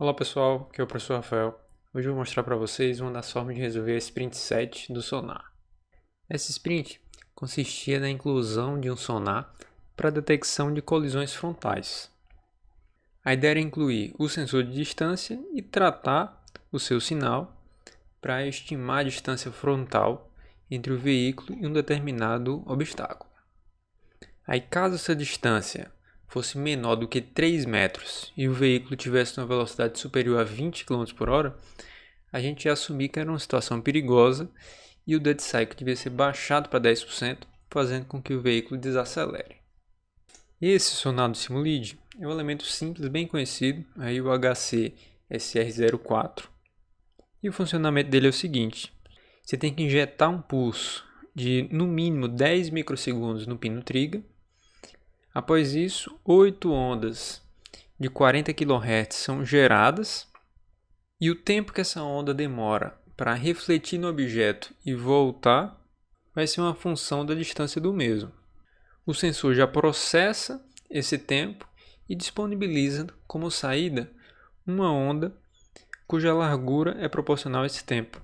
Olá pessoal, aqui é o professor Rafael. Hoje eu vou mostrar para vocês uma das formas de resolver a Sprint 7 do Sonar. Essa Sprint consistia na inclusão de um sonar para detecção de colisões frontais. A ideia era incluir o sensor de distância e tratar o seu sinal para estimar a distância frontal entre o veículo e um determinado obstáculo. Aí, caso essa distância fosse menor do que 3 metros e o veículo tivesse uma velocidade superior a 20 km por hora, a gente ia assumir que era uma situação perigosa e o dead cycle devia ser baixado para 10%, fazendo com que o veículo desacelere. Esse sonar do Simulid é um elemento simples bem conhecido, aí o HC SR04, e o funcionamento dele é o seguinte: você tem que injetar um pulso de no mínimo 10 microsegundos no pino trigger. Após isso, 8 ondas de 40 kHz são geradas e o tempo que essa onda demora para refletir no objeto e voltar vai ser uma função da distância do mesmo. O sensor já processa esse tempo e disponibiliza como saída uma onda cuja largura é proporcional a esse tempo.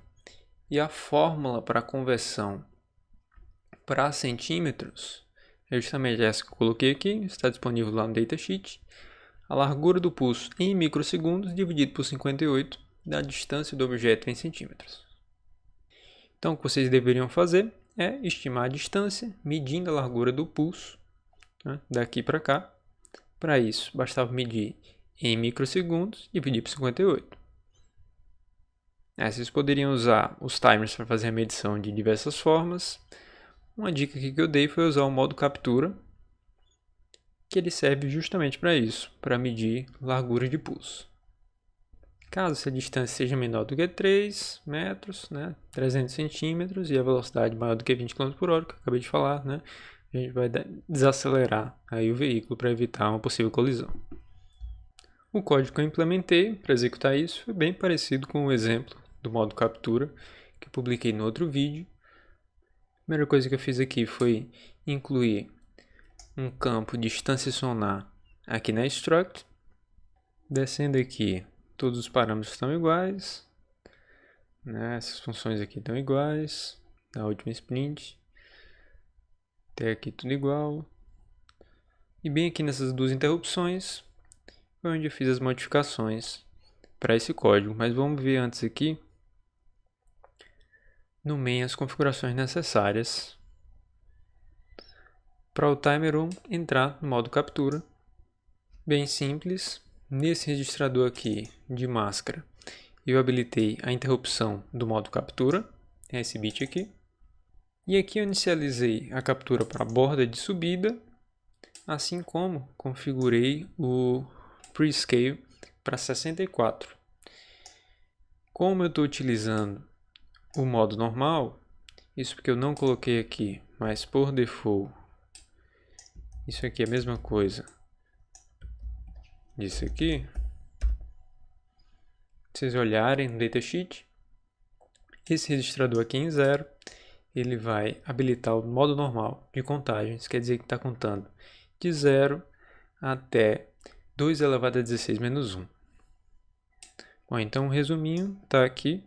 E a fórmula para a conversão para centímetros é justamente essa que eu coloquei aqui, está disponível lá no datasheet. A largura do pulso em microsegundos dividido por 58 da distância do objeto em centímetros. Então o que vocês deveriam fazer é estimar a distância medindo a largura do pulso, né, daqui para cá. Para isso, bastava medir em microsegundos e dividir por 58. Vocês poderiam usar os timers para fazer a medição de diversas formas. Uma dica aqui que eu dei foi usar o modo captura, que ele serve justamente para isso, para medir largura de pulso. Caso essa distância seja menor do que 3 metros, 300 centímetros, e a velocidade maior do que 20 km por hora, que eu acabei de falar, a gente vai desacelerar aí o veículo para evitar uma possível colisão. O código que eu implementei para executar isso foi bem parecido com o exemplo do modo captura que eu publiquei no outro vídeo. A primeira coisa que eu fiz aqui foi incluir um campo distância sonar aqui na struct. Descendo aqui, todos os parâmetros estão iguais, essas funções aqui estão iguais, na última sprint, até aqui tudo igual. E bem aqui nessas duas interrupções foi onde eu fiz as modificações para esse código, mas vamos ver antes aqui no main as configurações necessárias para o timer 1 entrar no modo captura. Bem simples, nesse registrador aqui de máscara eu habilitei a interrupção do modo captura, é esse bit aqui. E aqui eu inicializei a captura para a borda de subida, assim como configurei o prescale para 64. Como eu estou utilizando o modo normal, isso porque eu não coloquei aqui, mas por default, isso aqui é a mesma coisa disso aqui. Se vocês olharem no datasheet, esse registrador aqui em 0, ele vai habilitar o modo normal de contagens, quer dizer que está contando de 0 até 2 elevado a 16 menos 1. Bom, então, resuminho, está aqui.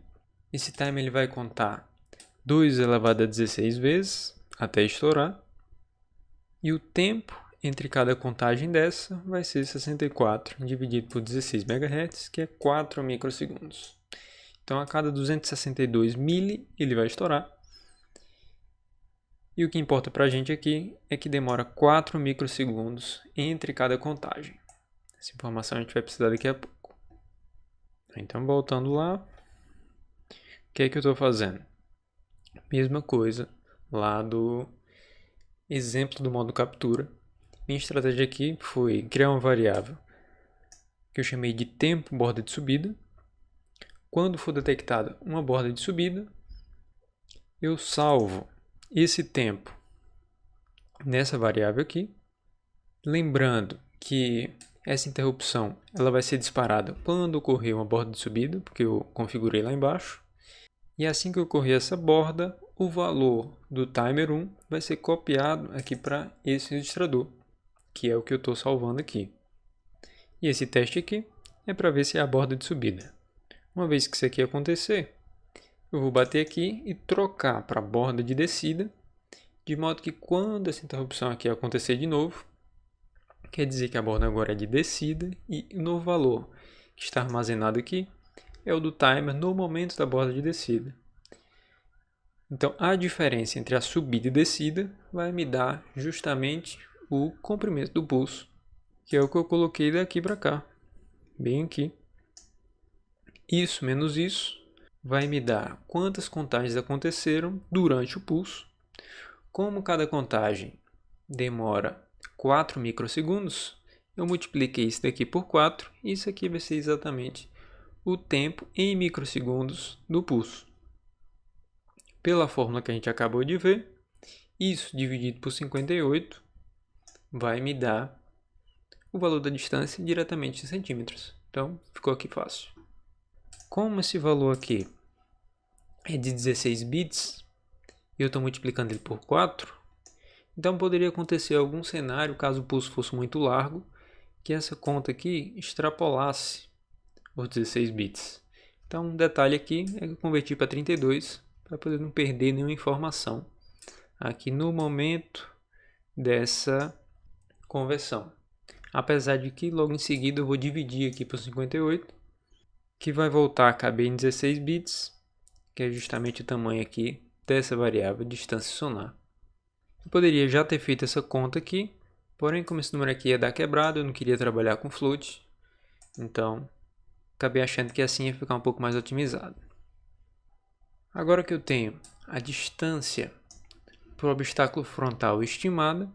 Esse timer ele vai contar 2 elevado a 16 vezes até estourar. E o tempo entre cada contagem dessa vai ser 64 dividido por 16 MHz, que é 4 microsegundos. Então, a cada 262 mili ele vai estourar. E o que importa para a gente aqui é que demora 4 microsegundos entre cada contagem. Essa informação a gente vai precisar daqui a pouco. Então, voltando lá, o que é que eu estou fazendo? Mesma coisa lá do exemplo do modo captura. Minha estratégia aqui foi criar uma variável que eu chamei de tempo borda de subida. Quando for detectada uma borda de subida, eu salvo esse tempo nessa variável aqui. Lembrando que essa interrupção ela vai ser disparada quando ocorrer uma borda de subida, porque eu configurei lá embaixo. E assim que ocorrer essa borda, o valor do timer 1 vai ser copiado aqui para esse registrador, que é o que eu estou salvando aqui. E esse teste aqui é para ver se é a borda de subida. Uma vez que isso aqui acontecer, eu vou bater aqui e trocar para a borda de descida, de modo que quando essa interrupção aqui acontecer de novo, quer dizer que a borda agora é de descida e o novo valor que está armazenado aqui é o do timer no momento da borda de descida. Então, a diferença entre a subida e descida vai me dar justamente o comprimento do pulso, que é o que eu coloquei daqui para cá, bem aqui. Isso menos isso vai me dar quantas contagens aconteceram durante o pulso. Como cada contagem demora 4 microsegundos, eu multipliquei isso daqui por 4 e isso aqui vai ser exatamente o tempo em microsegundos do pulso. Pela fórmula que a gente acabou de ver, isso dividido por 58 vai me dar o valor da distância diretamente em centímetros. Então, ficou aqui fácil. Como esse valor aqui é de 16 bits e eu estou multiplicando ele por 4, então poderia acontecer algum cenário, caso o pulso fosse muito largo, que essa conta aqui extrapolasse os 16 bits. Então, um detalhe aqui é que eu converti para 32 para poder não perder nenhuma informação aqui no momento dessa conversão. Apesar de que logo em seguida eu vou dividir aqui por 58, que vai voltar a caber em 16 bits, que é justamente o tamanho aqui dessa variável distância sonar. Eu poderia já ter feito essa conta aqui, porém como esse número aqui ia dar quebrado, eu não queria trabalhar com float, então acabei achando que assim ia ficar um pouco mais otimizado. Agora que eu tenho a distância para o obstáculo frontal estimada,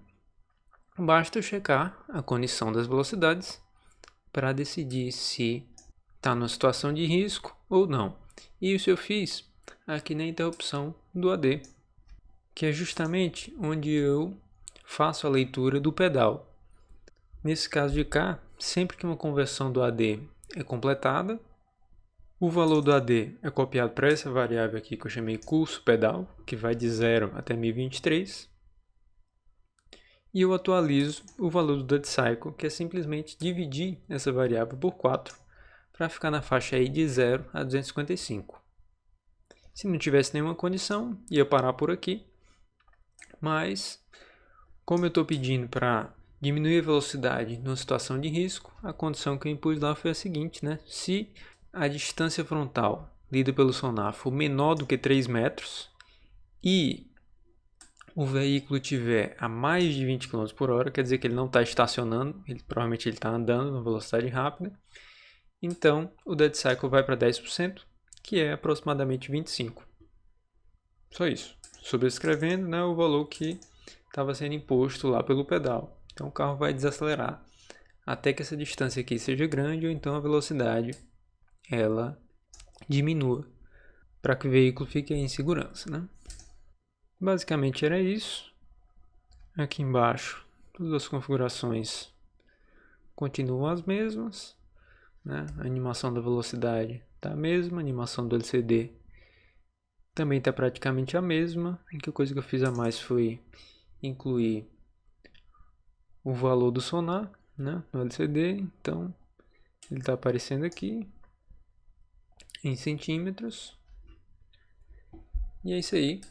basta eu checar a condição das velocidades para decidir se está numa situação de risco ou não. E isso eu fiz aqui na interrupção do AD, que é justamente onde eu faço a leitura do pedal. Nesse caso de cá, sempre que uma conversão do AD é completada, o valor do AD é copiado para essa variável aqui que eu chamei curso pedal, que vai de 0 até 1023. E eu atualizo o valor do dead cycle, que é simplesmente dividir essa variável por 4, para ficar na faixa aí de 0 a 255. Se não tivesse nenhuma condição, ia parar por aqui. Mas, como eu estou pedindo para diminuir a velocidade numa situação de risco, a condição que eu impus lá foi a seguinte, né? Se a distância frontal lida pelo sonar for menor do que 3 metros e o veículo tiver a mais de 20 km por hora, quer dizer que ele não está estacionando, provavelmente ele está andando na velocidade rápida, então o dead cycle vai para 10%, que é aproximadamente 25. Só isso. Sobrescrevendo, né, o valor que estava sendo imposto lá pelo pedal. Então o carro vai desacelerar até que essa distância aqui seja grande ou então a velocidade ela diminua para que o veículo fique em segurança, né? Basicamente era isso. Aqui embaixo todas as configurações continuam as mesmas, né? A animação da velocidade está a mesma, a animação do LCD também está praticamente a mesma. A única coisa que eu fiz a mais foi incluir o valor do sonar, né, no LCD. Então ele está aparecendo aqui em centímetros. E é isso aí.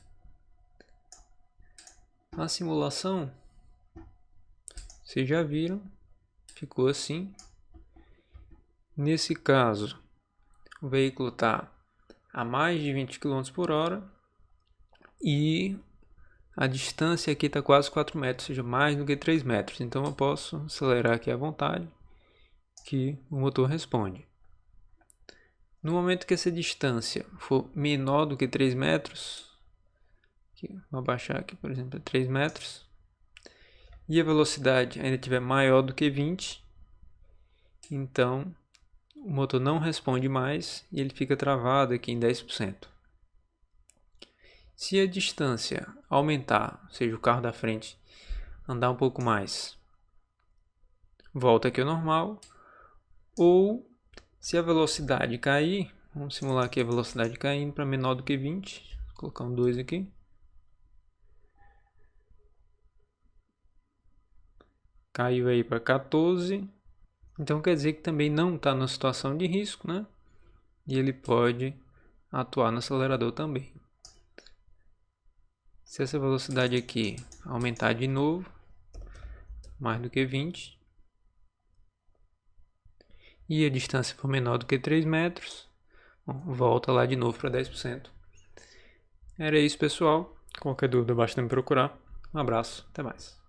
A simulação, vocês já viram, ficou assim. Nesse caso, o veículo está a mais de 20 km por hora e a distância aqui está quase 4 metros, ou seja, mais do que 3 metros. Então eu posso acelerar aqui à vontade, que o motor responde. No momento que essa distância for menor do que 3 metros, vou abaixar aqui, por exemplo, 3 metros, e a velocidade ainda estiver maior do que 20, então o motor não responde mais e ele fica travado aqui em 10%. Se a distância aumentar, ou seja, o carro da frente andar um pouco mais, volta aqui ao normal, ou se a velocidade cair, vamos simular aqui a velocidade caindo para menor do que 20, vou colocar um 2 aqui. Caiu aí para 14. Então quer dizer que também não está numa situação de risco, né? E ele pode atuar no acelerador também. Se essa velocidade aqui aumentar de novo, mais do que 20, e a distância for menor do que 3 metros, bom, volta lá de novo para 10%. Era isso, pessoal. Qualquer dúvida, basta me procurar. Um abraço, até mais.